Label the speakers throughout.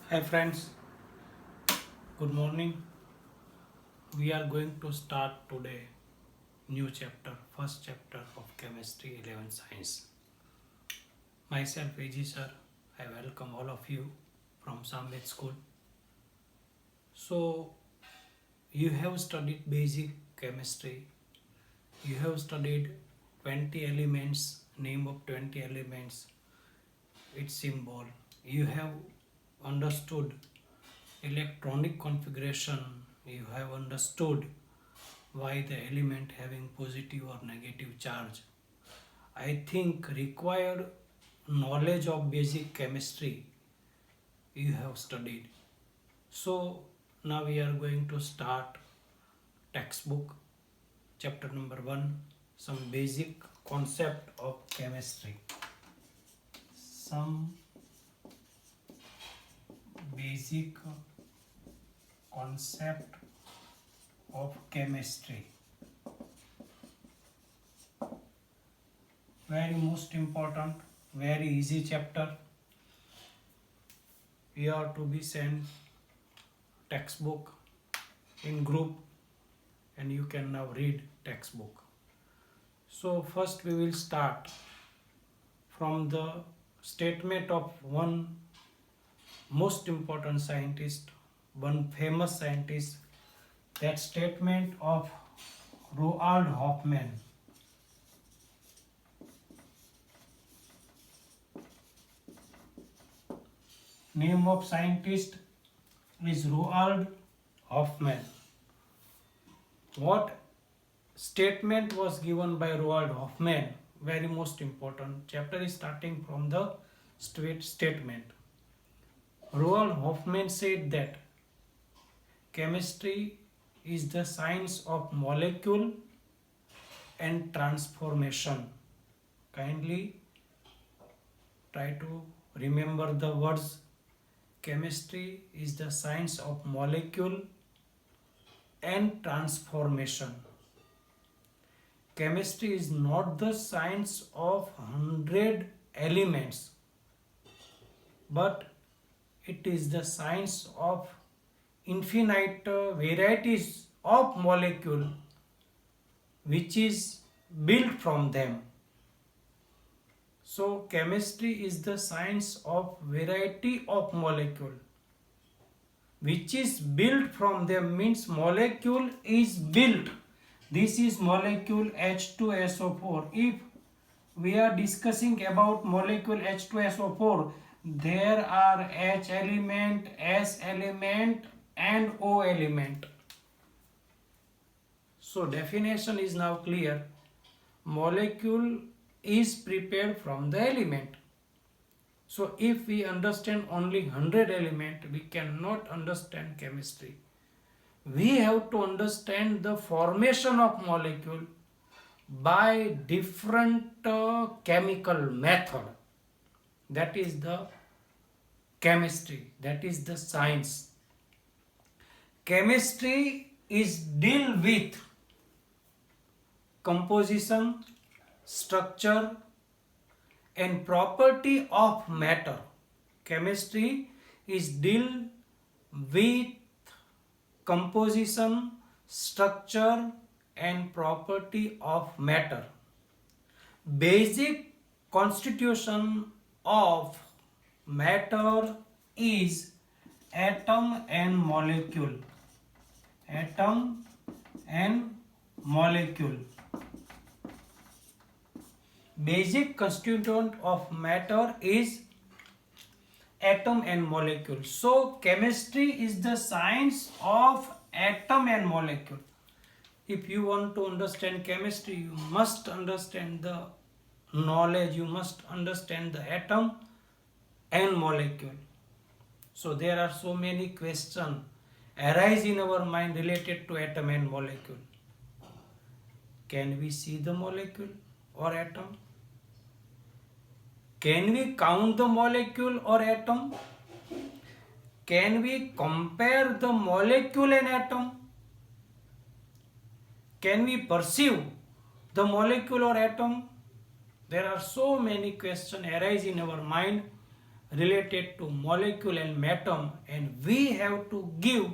Speaker 1: Hi friends, good morning. We are going to start today new chapter, first chapter of chemistry 11 science. Myself AG sir, I welcome all of you from Samved school. So you have studied basic chemistry. You have studied 20 elements, name of 20 elements, its symbol. You have understood electronic configuration. You have understood why the element having positive or negative charge. I think required knowledge of basic chemistry you have studied. So now we are going to start textbook chapter number 1, some basic concept of chemistry. Some basic concept of chemistry. Very most important, very easy chapter. You have to be sent textbook in group and you can now read textbook. So first we will start from the statement of one most important scientist, one famous scientist, that statement of Roald Hoffmann. Name of scientist is Roald Hoffmann. What statement was given by Roald Hoffmann? Very most important. Chapter is starting from the statement. Roald Hoffmann said that chemistry is the science of molecule and transformation. Kindly try to remember the words. Chemistry is the science of molecule and transformation. Chemistry is not the science of 100 elements, but it is the science of infinite varieties of molecule which is built from them. So chemistry is the science of variety of molecule which is built from them, means molecule is built. This is molecule H2SO4. If we are discussing about molecule H2SO4, there are H element, S element and O element. So definition is now clear. Molecule is prepared from the element. So if we understand only 100 element, we cannot understand chemistry. We have to understand the formation of molecule by different chemical method. That is the chemistry, that is the science. Chemistry is deal with composition, structure and property of matter. Chemistry is deal with composition, structure and property of matter. Basic constitution of matter is atom and molecule. Atom and molecule. Basic constituent of matter is atom and molecule. So chemistry is the science of atom and molecule. If you want to understand chemistry, you must understand the knowledge, you must understand the atom and molecule. So there are so many questions arise in our mind related to atom and molecule. Can we see the molecule or atom? Can we count the molecule or atom? Can we compare the molecule and atom? Can we perceive the molecule or atom? There are so many questions arise in our mind related to molecule and atom, and we have to give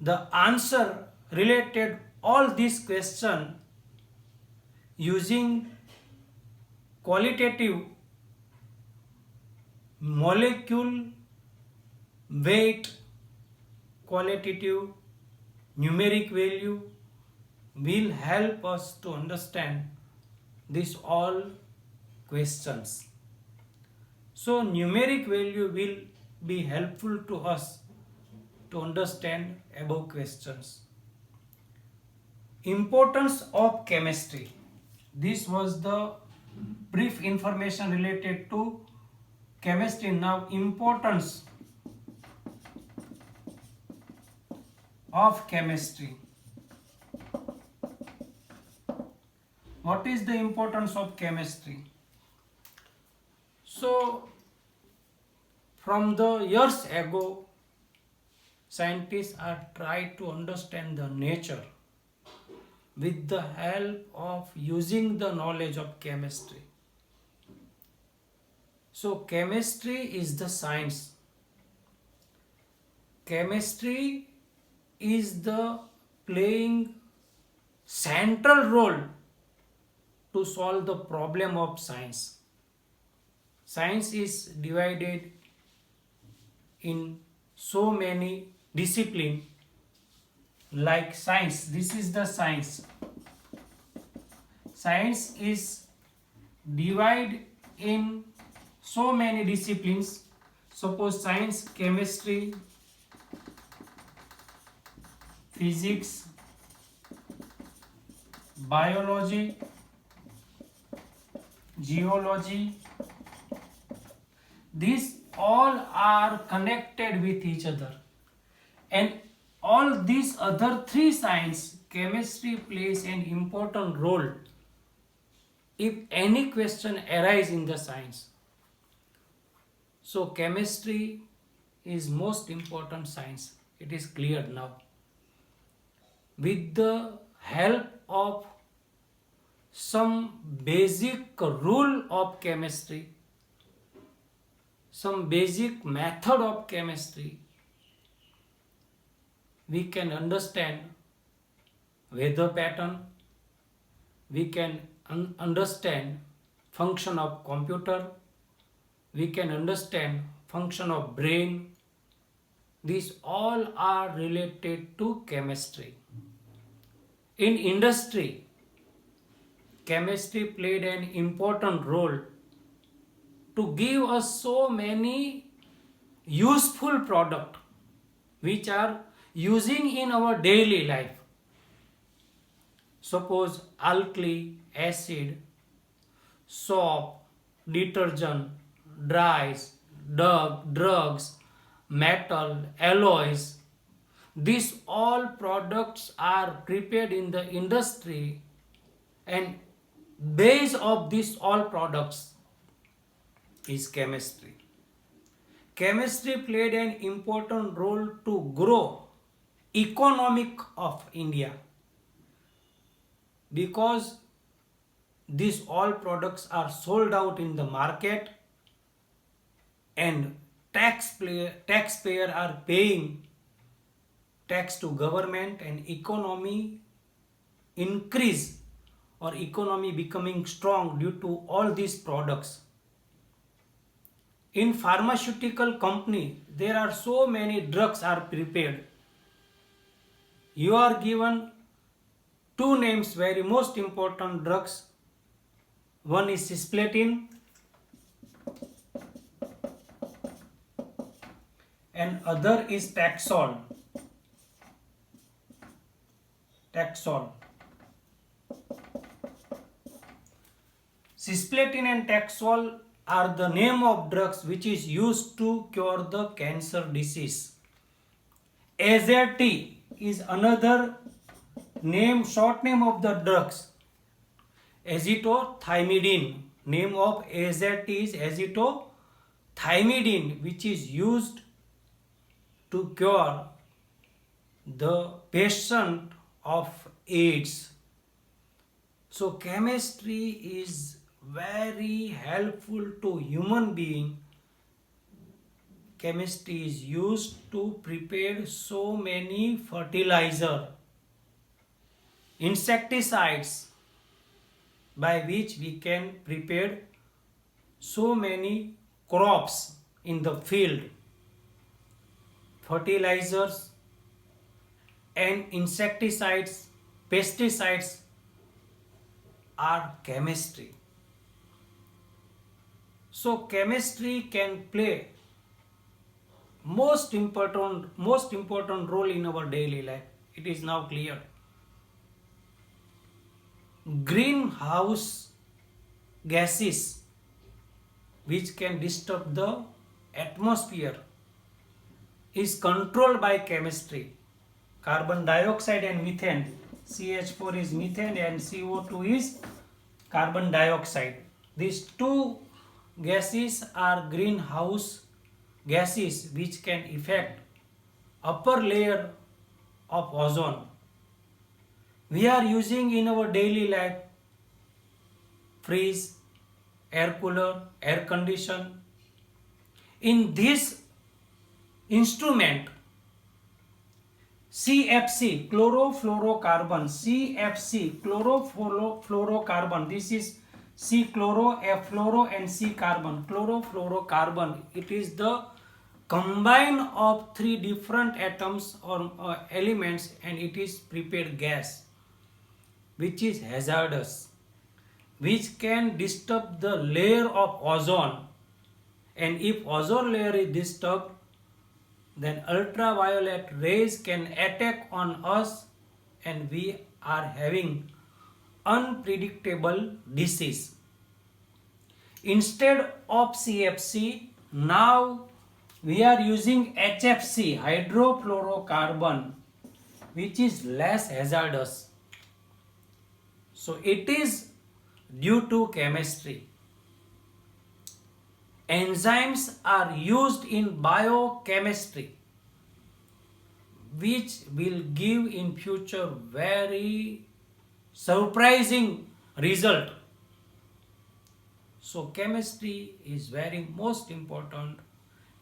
Speaker 1: the answer related all these question using qualitative molecule weight, qualitative numeric value will help us to understand these all questions. So numeric value will be helpful to us to understand above questions. Importance of chemistry. This was the brief information related to chemistry. Now importance of chemistry. What is the importance of chemistry? So from the years ago, scientists are trying to understand the nature with the help of using the knowledge of chemistry. So chemistry is the science. Chemistry is the playing central role to solve the problem of science. Science is divided in so many disciplines like science. This is the science. Science is divided in so many disciplines. Suppose science, chemistry, physics, biology, geology. These all are connected with each other, and all these other three sciences, chemistry plays an important role if any question arises in the science. So chemistry is most important science. It is clear now. With the help of some basic rule of chemistry, some basic method of chemistry, we can understand weather pattern, we can understand function of computer, we can understand function of brain. These all are related to chemistry. In industry, chemistry played an important role to give us so many useful products which are using in our daily life. Suppose alkali, acid, soap, detergent, dyes, drugs, metal, alloys. These all products are prepared in the industry, and base of these all products is chemistry. Chemistry played an important role to grow economic of India, because these all products are sold out in the market and taxpayer are paying tax to government, and economy increase or economy becoming strong due to all these products. In pharmaceutical company, there are so many drugs are prepared. You are given two names, very most important drugs. One is cisplatin and other is Taxol. Cisplatin and Taxol are the name of drugs which is used to cure the cancer disease. Azerty is another name, short name of the drugs. Azithromycin, name of Azerty is azithromycin, which is used to cure the patient of AIDS. So chemistry is very helpful to human being chemistry is used to prepare so many fertilizer, insecticides, by which we can prepare so many crops in the field. Fertilizers and insecticides, pesticides are chemistry. So chemistry can play most important role in our daily life. It is now clear. Greenhouse gases which can disturb the atmosphere is controlled by chemistry. Carbon dioxide and methane. CH4 is methane and CO2 is carbon dioxide. These two gases are greenhouse gases which can affect upper layer of ozone. We are using in our daily life fridge, air cooler, air condition. In this instrument, CFC, chlorofluorocarbon, CFC, chlorofluorocarbon, this is C chloro, F fluoro and C carbon, chlorofluorocarbon. It is the combine of three different atoms or elements, and it is prepared gas which is hazardous, which can disturb the layer of ozone, and if ozone layer is disturbed, then ultraviolet rays can attack on us and we are having unpredictable disease. Instead of CFC, now we are using HFC, hydrofluorocarbon, which is less hazardous. So it is due to chemistry. Enzymes are used in biochemistry, which will give in future very surprising result. So chemistry is very most important.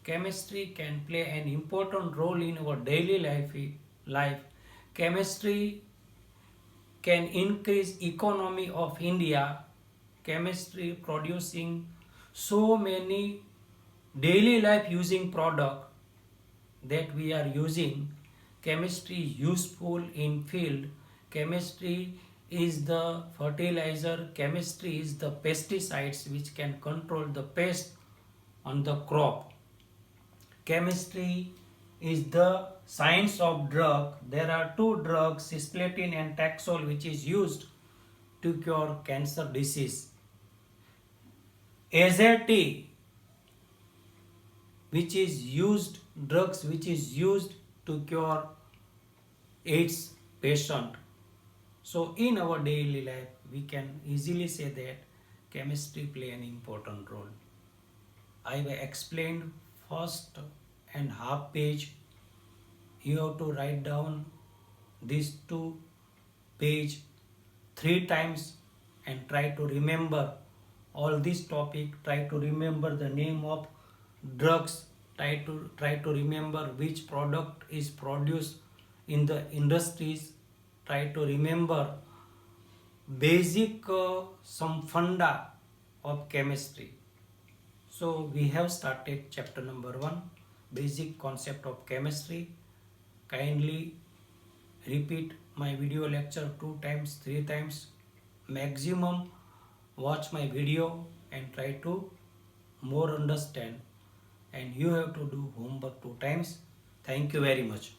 Speaker 1: Chemistry can play an important role in our daily life. Chemistry can increase economy of India. Chemistry producing so many daily life using product that we are using. Chemistry useful in field. Chemistry is the fertilizer. Chemistry is the pesticides which can control the pest on the crop. Chemistry is the science of drug. There are two drugs, cisplatin and Taxol, which is used to cure cancer disease. AZT, which is used, drugs which is used to cure AIDS patient. So in our daily life, we can easily say that chemistry play an important role. I have explained first and half page. You have to write down these 2 page 3 times and try to remember all this topic. Try to remember the name of drugs. Try to remember which product is produced in the industries. Try to remember basic some funda of chemistry. So we have started chapter number 1, basic concept of chemistry. Kindly repeat my video lecture 2 times, 3 times maximum. Watch my video and try to more understand, and you have to do homework 2 times. Thank you very much.